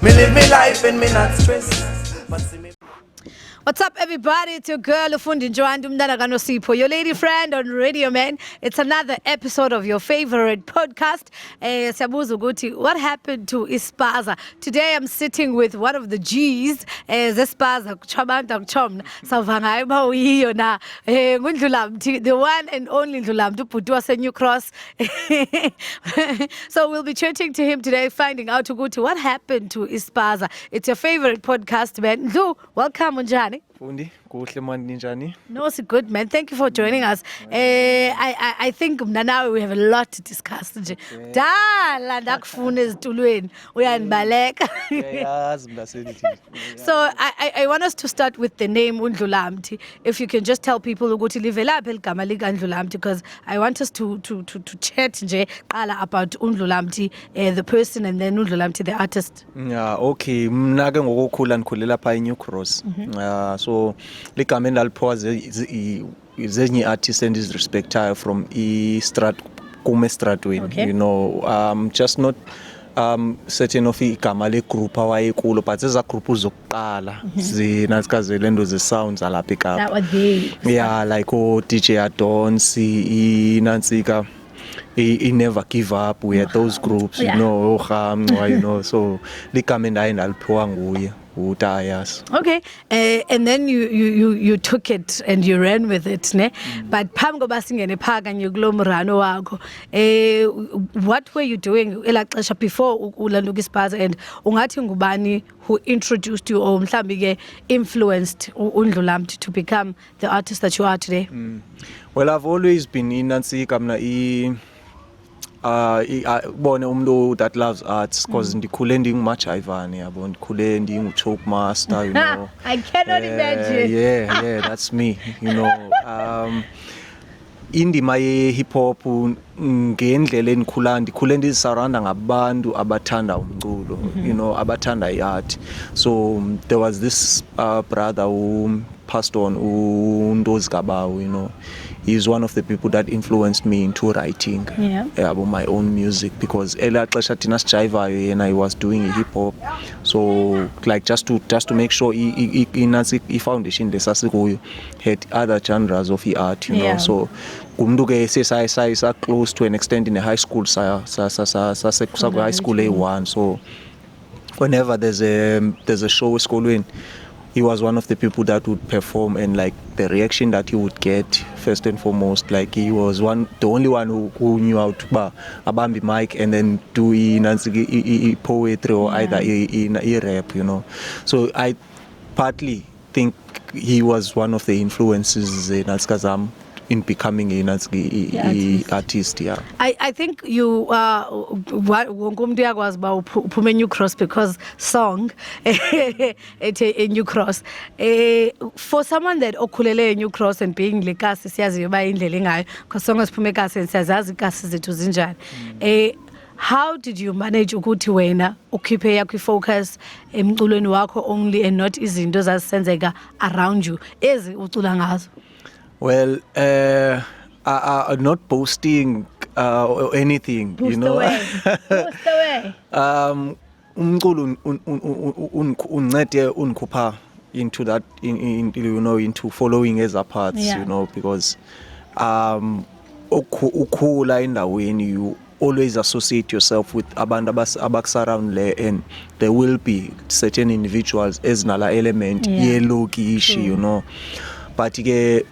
Me live me life and me not stress. What's up, everybody? It's your girl, Fundi, Ntshwanti, your lady friend on Radio Man. It's another episode of your favorite podcast. What happened to Spaza? Today, I'm sitting with one of the G's. Spaza, the one and only Ndlulamthi, Buzwe New Cross. So we'll be chatting to him today, finding out what happened to Spaza. It's your favorite podcast, man. Ndlu, welcome, Njani. Fundi, kuhle mani njani? No, it's good, man. Thank you for joining us. I think now we have a lot to discuss. Dala ndakufuna ezitulweni uyanibaleka. So I want us to start with the name Ndlulamthi. If you can just tell people ukuthi livelaphi igama lika Ndlulamthi, because I want us to chat nje qala about Ndlulamthi, the person, and then Ndlulamthi the artist. Yeah, okay. Mna ke ngokukhula ndikhulela pha eNew Cross. So ligama endaliphiwa zenye artists endizirespectayo from estradweni, okay. You know, just not certain of igama legroup awayekulo, but eza group zokuqala zinazikaze lento ze-sounds alapha Ekapa. That was they. Yeah, like DJ Adons, Nantsika, he never give up. We had those groups, yeah. You know, you know, so ligama endaliphiwa nguye. Okay, and then you took it and you ran with it, ne? But phambi koba singene phakanye kulo mrano wakho, what were you doing before ulanduka Spaza, and ungathi ngubani who introduced you or mhlambi ke influenced uNdlulamthi to become the artist that you are today? Well, I've always been in Nantsika bone umuntu that loves arts, because ndikhule ndingumajayivane yabo, ndikhule ndingu-choke master, you know. I cannot imagine. Yeah, that's me, you know. Indima ye-hip hop ngendlela ndikhule ndizisurrounda ngabantu abathanda umculo, you know, abathanda i-art. So there was this brother who passed on, uNdozi, you know. He's one of the people that influenced me into writing about my own music, because ela xesha thina sijayivayo yena he was doing hip hop, so like just to make sure i-foundation lesasikuyo had other genres of art, you know. So umuntu ke sa close to an extent in the high school sa high school A1, so whenever there's a show esikolweni, he was one of the people that would perform, and like the reaction that he would get, first and foremost, like he was the only one who knew how to abambi mic and then do poetry or either a rap, you know. So I partly think he was one of the influences in becoming an artist, yeah. I think you uphume New Cross because song a New Cross. For someone that okhulele New Cross and being lekasi siyazi yoba indlela ngayo, because song esiphume kasi and siyazazi kasi zethu zinjani. How did you manage ukuthi wena ukhiphe yakho focus emculweni wakho only and not izinto zazisenzeka around you ezi ucula ngazo? Well, not boasting or anything, Boost you know. Boost away. Umculo uncede unkhupha into that, you know, into following other paths, you know, because ukhula endaweni, you always associate yourself with abantu abakusurround le, and there will be certain individuals ezinala element yelokishi, you know. But ke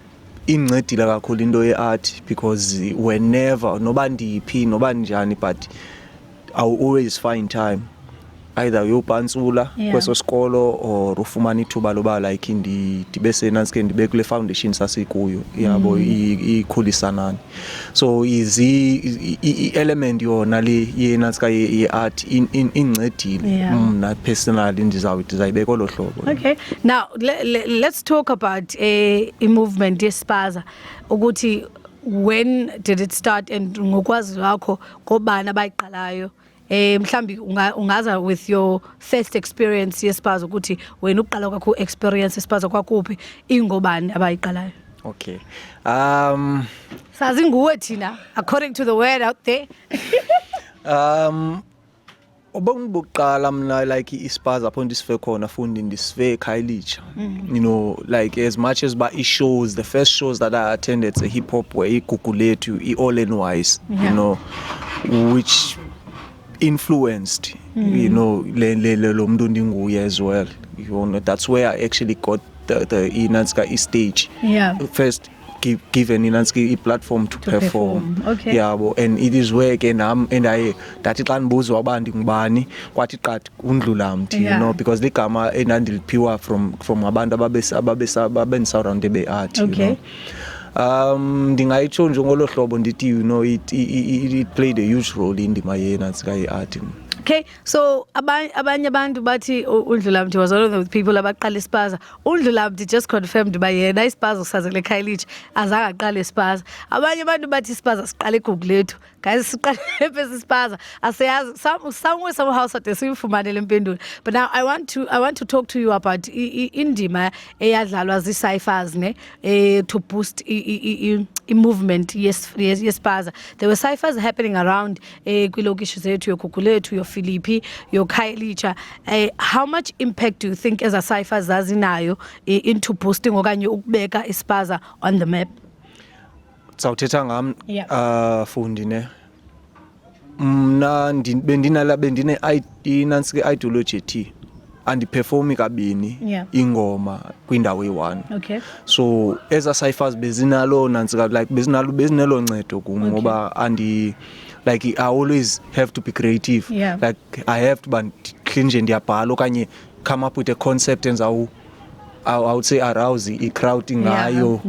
incedile kakhulu into ye-art, because whenever noba ndiphi noba njani, but I'll always find time either uyobhantsula kweso sikolo or ufumana ithuba loba like ndibe senantsike ndibe kule foundation sasikuyo yabo ikhulisanani. So i-element yona le yenantsika ye-art incedile mna personally ndizayibeka olo hlobo. Okay, now let's talk about a movement ye-Spaza, ukuthi when did it start and ngokwazi wakho ngobani abayiqalayo? Mhlambi ungaza with your first experience ye-Spaza ukuthi wena uqala kwakho experience ye-Spaza kwakuphi ingobani abayiqalayo? Okay. Sazi nguwe thina according to the word out there. Obongibuqala mna like ispaza upon this khona Fundi ndisive Khaltsha. You know, like as much as by shows, the first shows that I attended a hip hop where ikukuletu all in wise, you know, which influenced you know lo mntu ndinguye as well. You know, that's where I actually got the Inanska stage. First given Inanski a platform to perform. Okay. Yeah, and it is where again and I that xa ndibuzwa abantu ngubani kwathi qat Ndlulamthi, you know, because ligama enandiliphiwa from abantu ababendisurrounded be art, okay. You know. Ndingayitsho nje ngolo hlobo ndithi, you know, it played a huge role in my Inanska art. Okay, so abanye abantu bathi Ndlulamthi was one of the people abaqala ispaza. Ndlulamthi just confirmed by yena ispaza usazele Khaltsha azange aqala ispaza. Abanye abantu bathi ispaza siqala eGugulethu. Guys, siqala phezulu ispaza. Asiyazi somewhere somehow sade siyifumane lempendulo. But now I want to talk to you about indima eyadlalwa zi-cyphers ne to boost movement yespaza. There were cyphers happening around kwilokishu zethu yoGugulethu, your Philippi, your Khaltsha. How much impact do you think as a cypher zazinayo into boosting okanye ukubeka ispaza on the map? Sawuthetha ngam Fundi ne. Mna bendine Inanska ideology ethi andiperformi kabini ingoma kwindawo eyi-one. Okay. So as a cyphers bezinalo Nantsika like bezinelo ncedo kum ngoba like I always have to be creative. Like I have to clean ndiyabhala okanye come up with a concept and I would say arouse crowd ngayo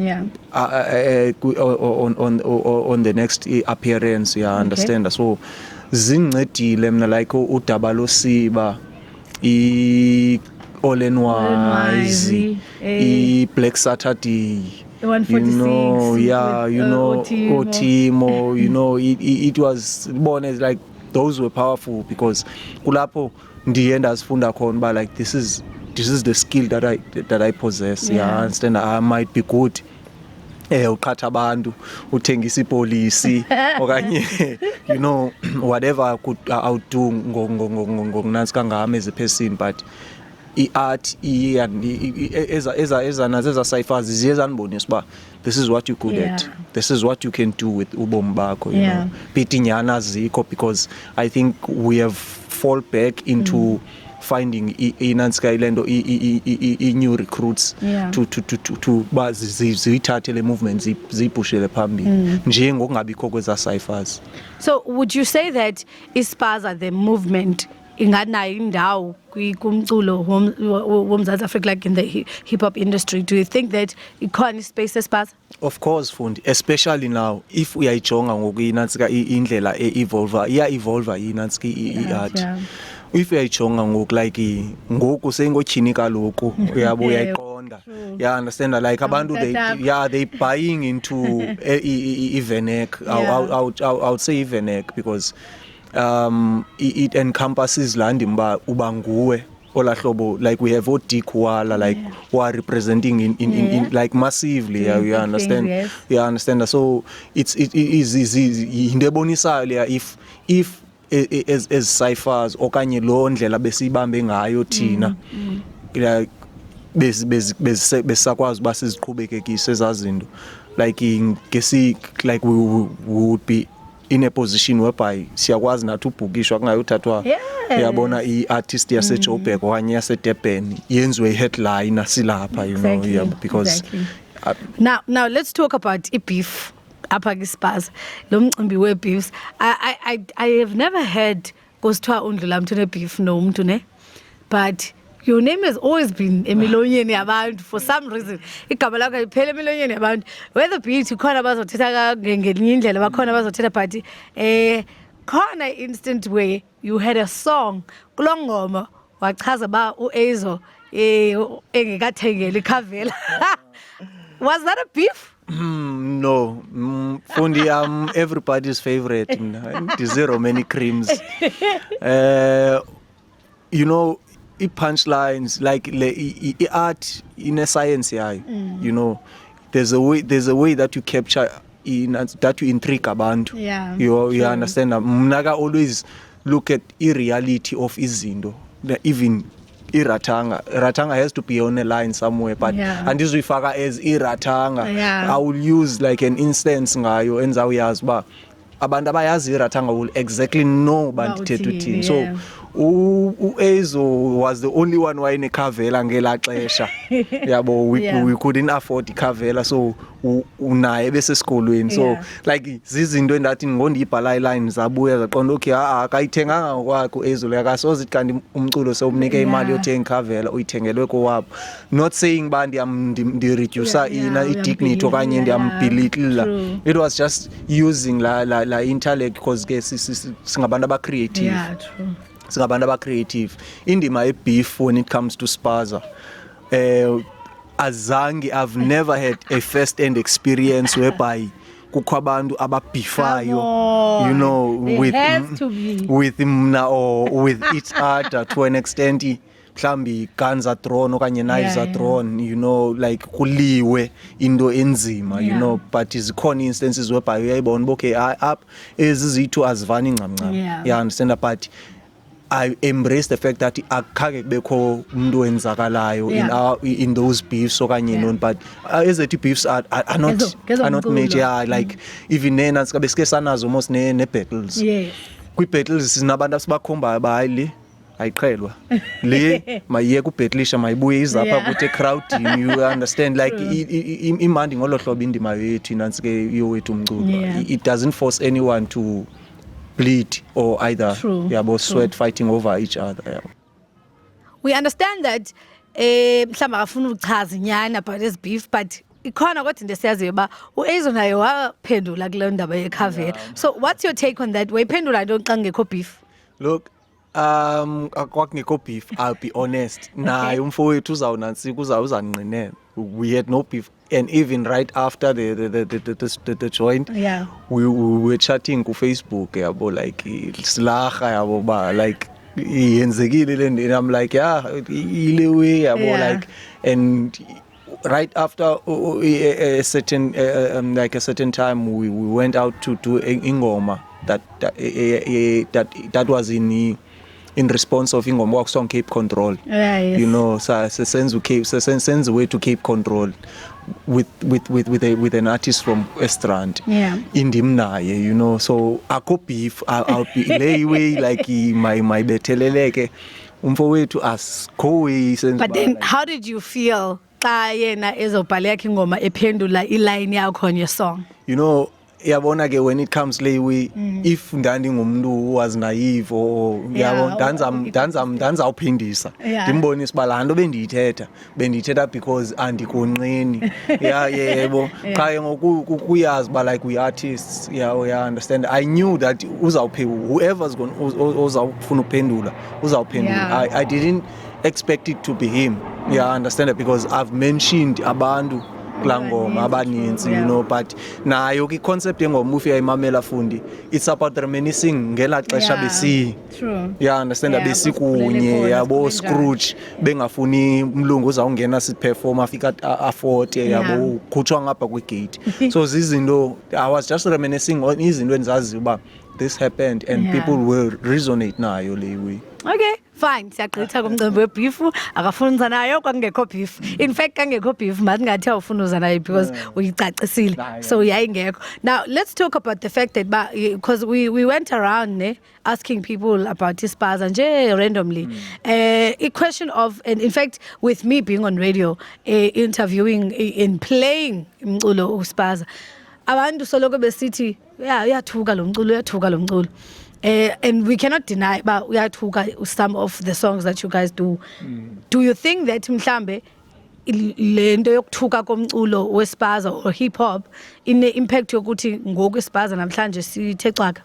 on the next appearance, understand. Okay. So zincedile mna like udaba losiba all in wise Black Saturday, you know, you know, Otimo, you know, it was born as like those were powerful because kulapho ndienda sifunda khona ba like this is the skill that I possess. Understand. I might be good uqhatha abantu uthengisa ipolisi okanye you know whatever I could outdo ngokunantsika ngami as a person, but art eza ciphers ziyezanibonisa uba this is what you're good at, this is what you can do with ubomi bakho, you know. Pitinyana zikho because I think we have fall back into finding Inanska Ilendo new recruits to zithathe le movement zipushele phambili nje ngokungabikho kweza ciphers. So would you say that ispaza the movement inganayo indawo kumculo womzantsi Africa, like in the hip hop industry? Do you think that ikhona space espaza? Of course, Fundi, especially now if uyayijonga ngokuyinantsika indlela evolve inantsika art. If uyayijonga ngoku like ngoku sengotyhini kaloku uyabo uyayiqonda. Understand, like abantu they buying into Ivenek. I would say Ivenek because it encompasses land imba ubanguwe olahlobo, like we have Odikuala like who are representing in like massively. You understand. Understand. So it is indebonisa if as ciphers okanye lo ndlela besibambe ngayo thina like besakwazi uba siziqhubekekise ezazinto like like we would be in a position whereby siyakwazi nathi ubhukishwa kungayothathwa uyabona i-artist yaseJoburg okanye yaseDurban yenziwe i-headline silapha, you know, because now let's talk about beef apha kispaza lo mcimbi we-beefs. I have never heard kusithiwa Ndlulamthi une-beef nomntu ne, but your name has always been emilonyeni yabantu for some reason. Igama lakho liphela emilonyeni yabantu. Whether be it khona bazothetha ngelinye indlela bakhona bazothetha, but khona instant where you had a song kulo ngoma wachaza ba uEzo engekathengeli ikhavela. Was that a beef? No, Fundi, I'm everybody's favorite. Zero many creams. You know, punchlines like art in a science, you know, there's a way that you capture that you intrigue abantu. You understand. Mnaga always look at reality of izinto, even Ratanga has to be on a line somewhere, but and this refaga as Ratanga. I will use like an instance ngayo enza uyazi ba abantu abayazi iratanga will exactly know bandithethe so Ezo was the only one wayine khavela ngela xesha yabo we couldn't afford ikhavela so unaye bese esikolweni so like zizinto endathi ngondibhala iline zabuya zaqonda okay akayithenganga ngokwakho Ezo akasoze kanti umculo sewumnike imali yothenga ikhavela uyithengelwe kowabo not saying ba ndi reducer ina idignity okanye ndiyambelitla it was just using la intellect because ke singabantu aba creative singabantu aba creative indima ebeef when it comes to Spaza azange I've never had a first hand experience whereby kukho abantu ababifayo you know with mna or with each other to an extent mhlambi guns are thrown okanye knives are thrown you know like kuliwe into enzima you know but izikhona instances whereby uyayibona okay up ezizithu azivani ncamncam yeah understand but I embrace the fact that akhange kubekho umuntu wenzakalayo in those beefs okanye non but ezethi beefs are not major like even nena sikabe sike sanazo almost ne battles kwi battles sinabantu asibakhombayo bayile ayiqhelwa le mayiye ku battleisha mayibuye izapha kuthi crowd you understand like imandi ngolohlobo indima yethu inansike yowethu umculo it doesn't force anyone to bleed or either both sweat fighting over each other we understand that mhlamba afuna ukuchaza inyani about this beef but ikhona kodwa into siyaziyo ba uEzo naye waphendula kule ndaba yekhavela so what's your take on that wayiphendula into xa ngekho beef look akwakungekho beef I'll be honest naye umfowethu uzawunansika uzanqinela we had no beef and even right after the joint we were chatting ku Facebook yabo like silaga yabo ba like yenzekile le and I'm like ile way yabo like and right after a certain like a certain time we went out to do ingoma that was in response of ingoma works on Cape Control you know sense way to Cape Control with an artist from Westland indim naye you know so akho beef I'll be lay way like my betheleleke umfowethu asikho sense but then how did you feel xa yena ezobhala yakhe ingoma ephendula iline yakho on your song you know yabona ke when it comes lewe if ndandi ngumuntu was naive or yabo danza uphindisa ndimbonisa balanto bendiyithetha because andikonqeni yebo cha ngokuyazi ba like we artists understand I knew that whoever's going uzawufuna uphendula uzawuphendula I didn't expect it to be him understand because I've mentioned abantu klangoma abaninzi you know but nayo ki concept yengoma ufi ayimamela Fundi it's about reminiscing ngela xesha besi understand besikunye yabo Scrooge bengafuni umlungu uzawungena si perform afika afford yabo khutshwa ngapha kwi gate so zizinto I was just reminiscing on izinto enzazi uba this happened and people will resonate nayo lewe okay fine siyagqitha kumcimbi webeef akafuna uzanayo kwakungekho beef in fact kangekho beef mathi ngathi awufuna uzanayo because uyicacisile so yayingekho now let's talk about the fact that because we went around asking people about Spaza nje randomly a question of and in fact with me being on radio interviewing and playing umculo uSpaza abantu soloko besithi uyathuka lo mculo and we cannot deny but we are to some of the songs that you guys do do you think that mhlambe lento yokuthuka komculo weSpaza or hip hop ine impact yokuthi ngoku iSpaza namhlanje sithe xaka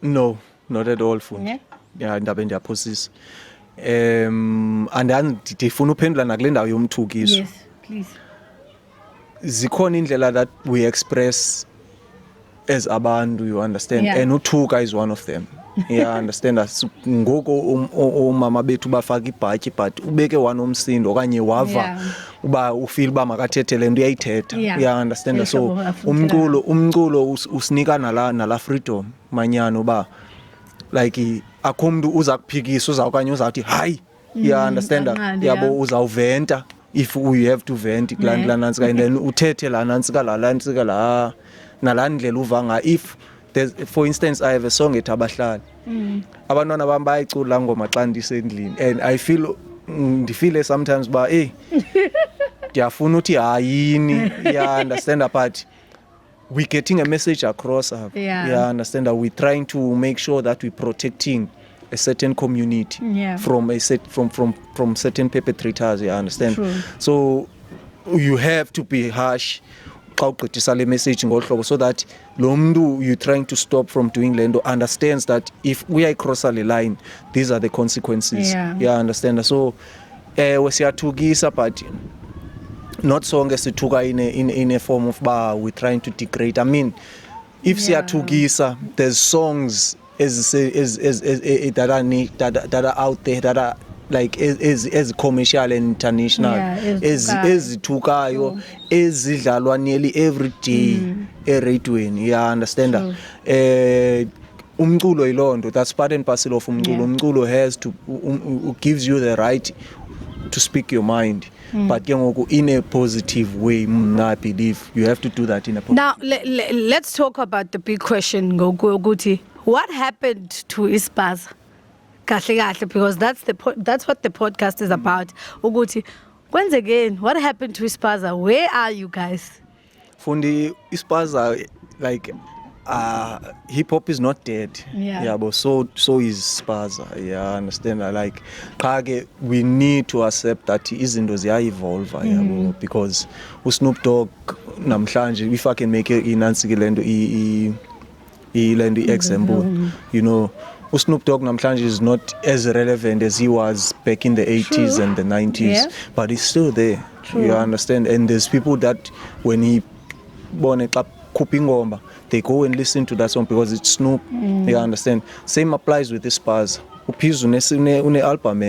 no not at all Fundi ndabe ndiyaphosisa and ndifuna uphendula nakule ndawo yomthukiso yes please zikhona indlela that we express as abantu you understand and uthuka is one of them understand us ngoko umama bethu bafaka ibhatyi but ubeke one omsindo okanye wava uba ufeel ba makathethe lento uyayithetha understand so umculo usinika nala freedom manyana uba like akho umuntu uza kuphikisa uzawukanye uzawuthi hayi you understand yabo uzawuventa if you have to vent la nansi and then uthethe la nansi la nalandlela uvanga if there's, for instance I have a song ethi abahlali abantwana bami bayicula ngoma xa ndisendlini and I feel ndifile sometimes ba ndiyafuna uthi hayini yeah understand but we getting a message across yeah understand that we're trying to make sure that we're protecting a certain community from certain perpetrators, you understand? True. So you have to be harsh message so that lo you're trying to stop from doing lendo understands that if we are cross the line, these are the consequences. Yeah, understand? So we siyatugisa but not so long as in a form of we're trying to degrade. I mean, if siyatugisa, there's songs that are out there that are like as commercial and international ezithukayo ezidlalwa nearly every day eradioweni understand umculo ilondo that's part and parcel of umculo has to gives you the right to speak your mind but in a positive way I believe you have to do that in a positive now let's talk about the big question ngokuthi what happened to Spaza? Because that's what the podcast is about. Uguti, once again, what happened to Spaza? Where are you guys? Fundi, Spaza, like hip hop is not dead. Yeah, but so is Spaza. Yeah, understand? Like Kage, we need to accept that izinto ziyaevolve because Snoop Dogg namhlanje if I can make it in example, you know, Snoop Dogg namhlanje is not as relevant as he was back in the 80s and the 90s, but he's still there. You understand? And there's people that when he born a kupingomba, they go and listen to that song because it's Snoop. You understand? Same applies with this Spaza. Une album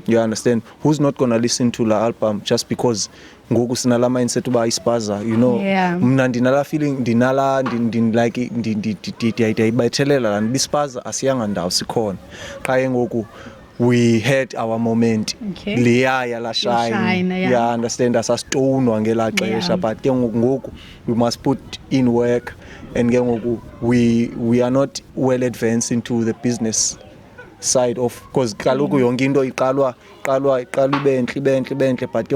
you understand? Who's not gonna listen to the album just because ngoku sinala mindset uba Spaza, you know? Mna ndinala feeling like ndiyayibathelela la Spaza asiyanga ndawo sikhona. Xa ngoku we had our moment liyaya la shine yeah understand asastonwa ngela xesha but ke ngoku we must put in work and ke ngoku we are not well advanced into the business side of because kaloku yonke into iqalwa ibentle but ke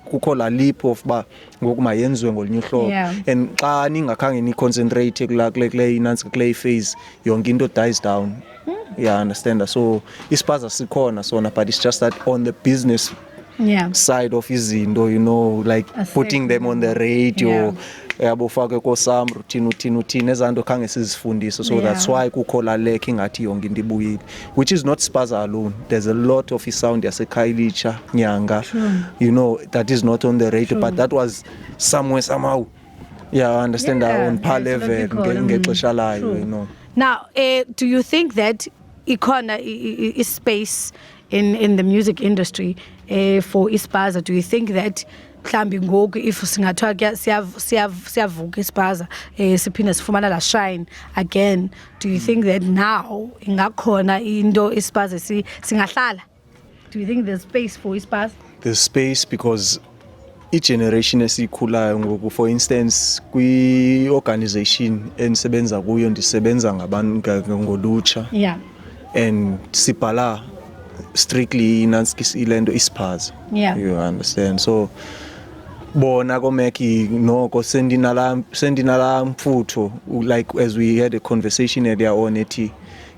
kukho la leap of ba ngoku mayenziwe ngolunye uhlobo and xa ningakhange ni concentrate kule phase yonke into dies down. Yeah, understand. So Spaza sikhona sona but it's just that on the business side of izinto, you know, like putting them on the radio yabofake kosam routine ezanto khange sizifundise so that's why kukho la lack ingathi yonke into ibuyile, which is not Spaza alone. There's a lot of sound yaseKhayelitsha Nyanga, you know, that is not on the radio but that was somehow understand on par level ngexesha layo, you know. Now do you think that is space in the music industry for Spaza? Do you think that mhlambi ngoku if singathiwa siyavuka Spaza siphinde sifumana la shine again, do you think that now ingakhona into Spaza singahlala? Do you think there's space for Spaza? There's space because each generation esikhulayo ngoku, for instance kwi-organization endisebenza kuyo ndisebenza ngabantu ngolutsha and sibhala strictly ilento Spaza. You understand? So bona komeki noko sendinala mfutho like as we had a conversation earlier on ethi,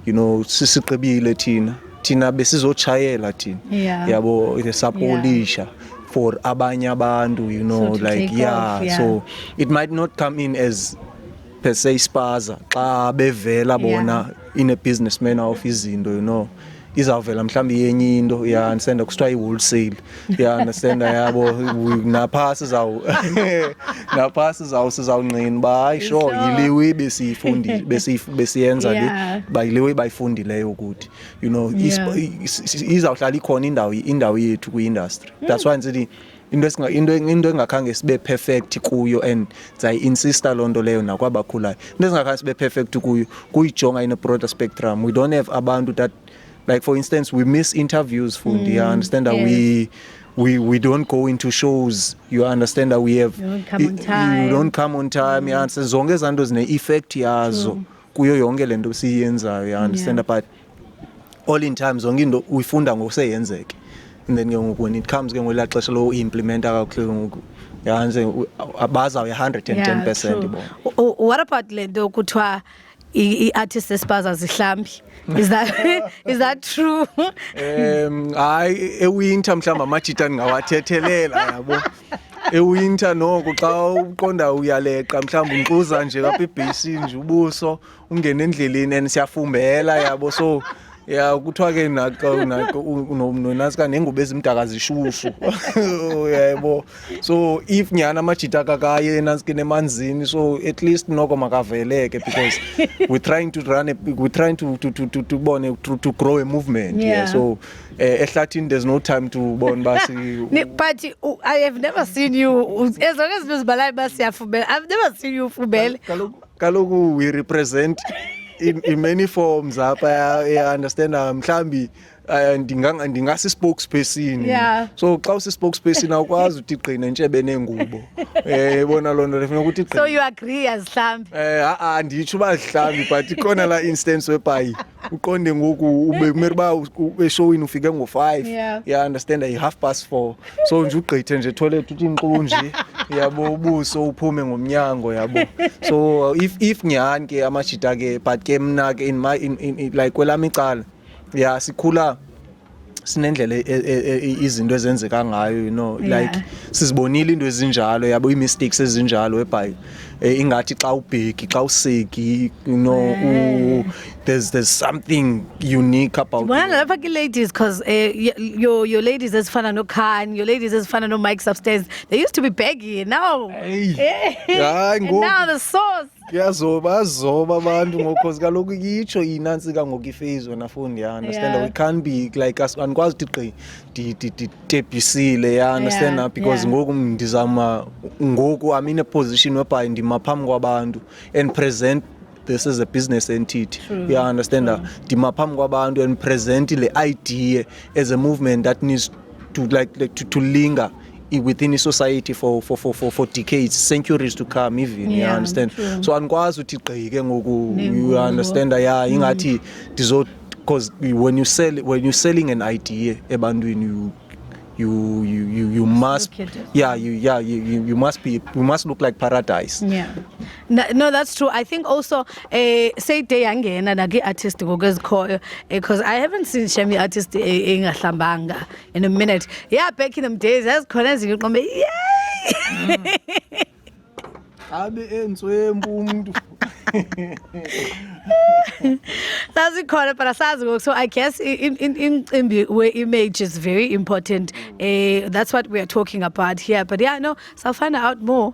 you know, sisiqebile thina besizochayela thina yabo sapolisha for abanye abantu, you know, so like so it might not come in as per se Spaza xa bevela bona in a businessman of izinto, you know, izawuvela mhlawumbi yenye into ya understand kusithiwa i-wholesale ya understand yabo napha sizawunqina ba hayi sure yiliwe besiyenza le bayiliwe bayifundileyo ukuthi you know izawuhlala ikhona indawo yethu kwi-industry. That's why ngithi into engakhange sibe perfect kuyo and insista lonto leyo nakwabakhulayo into engakhange sibe perfect kuyo kuyijonga in a broader spectrum. We don't have abantu that, like for instance, we miss interviews, Fundi. You understand that we don't go into shows. You understand that we have you don't come on time. You understand zonke zanto zine effect yazo kuyo yonke lento siyenzayo. You understand but all in time zonke into uyifunda ngoseyenzeke. And then when it comes ke ngolaa xesha lo implementa kakuhle ngoku yaanze abaza 110%. What about lento kuthiwa i-artist espaza zihlambi? Is that true? Hayi ewinter mhlamba amajita ngawathethelela yabo. Ewinter noko xa uqonda uyaleqa mhlamba unquza nje lapha ebhasi nje ubuso ungena endleleni and siyafumbela yabo so yeah kuthiwa ke nonasika nengubo ezimdaka zishushu yebo so if nyana amajita kakaye nasikine emanzini so at least noko makaveleke because we're trying to grow a movement. So ehlathini there's no time to born basi. But I have never seen you as long as Buzwe basi yafubela. I've never seen you fubela. Kaloku we represent in many forms apha. I understand mhlambi ndingasi spokesperson. So xa usi spokesperson awukwazi utiqina entshebe nengubo yebona lonto lefuna ukuthi so you agree as hlambi nditsho uba hlambi but ikhona la instance whereby uqonde ngoku ube kumele uba eshowini ufike ngo-5 ya understand yi4:30 so nje ugqithe nje toilet uthi inqunje yabo ubuso uphume ngomnyango yabo so if nyani ke amajita ke but ke mna ke in like kwelami icala sikhula sinendlela izinto ezenzeka ngayo you know like sizibonile into ezinjalo yabo i-mistakes ezinjalo whereby ingathi xa ubheki xa useki you know there's something unique about well lapha ke ladies because your ladies ezifana no Khan, your ladies ezifana no Mike upstairs, they used to be begging now now the sauce kuyazoba abantu ngokhozi kaloku yitsho inantsika ngokifezwe nafundi ya understand we can't be like us anikwazi ukuthi debusile ya understand because ngoku ndizama ngoku I'm in a position whereby ndimaphambi kwabantu and present this is a business entity. You understand that ndimaphambi kwabantu and present the idea as a movement that needs to to linger within the society for decades, centuries to come even. You understand? So anikwazi uthi gqike ngoku you understand ingathi because when you're selling an idea ebantwini you must you must look like paradise. No, that's true. I think also say day angena nagi artist ngokwezikhoyo because I haven't seen Shemi artist engahlambanga in a minute. Back in them days yazikhona ezinye uqombe abe enzwembu umuntu that's it, but asazi so I guess in where image is very important. That's what we are talking about here. But no, so I'll find out more.